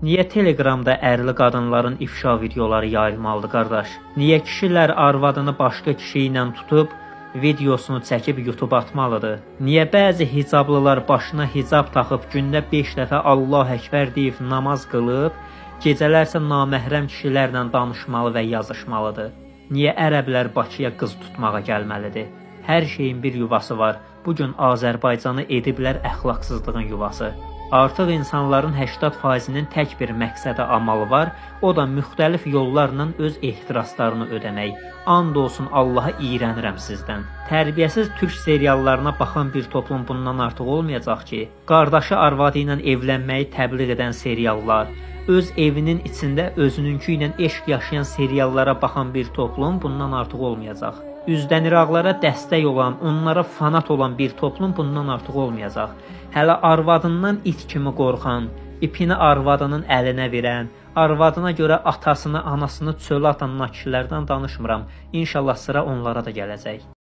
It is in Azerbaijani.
Niyə Telegramda ərli qadınların ifşa videoları yayılmalıdır, qardaş? Niyə kişilər arvadını başqa kişi ilə tutub videosunu çəkib YouTube atmalıdır? Niyə bəzi hicablılar başına hicab taxıb gündə 5 dəfə Allah Əkbər deyib namaz qılıb, gecələrsə naməhrəm kişilərlə danışmalı və yazışmalıdır? Niyə ərəblər Bakıya qız tutmağa gəlməlidir? Hər şeyin bir yuvası var. Bugün Azərbaycanı ediblər əxlaqsızlığın yuvası. Artıq insanların 80%-nin tək bir məqsədə amalı var, o da müxtəlif yollarla öz ehtiraslarını ödəmək. And olsun Allaha iyrənirəm sizdən. Tərbiyəsiz türk seriallarına baxan bir toplum bundan artıq olmayacaq ki, qardaşı arvadı ilə evlənməyi təbliğ edən seriallar, öz evinin içində özününkü ilə eşq yaşayan seriallara baxan bir toplum bundan artıq olmayacaq. Üzdəniraqlara dəstək olan, onlara fanat olan bir toplum bundan artıq olmayacaq. Hələ arvadından it kimi qorxan, ipini arvadının əlinə verən, arvadına görə atasını, anasını çölə atan kişilərdən danışmıram. İnşallah sıra onlara da gələcək.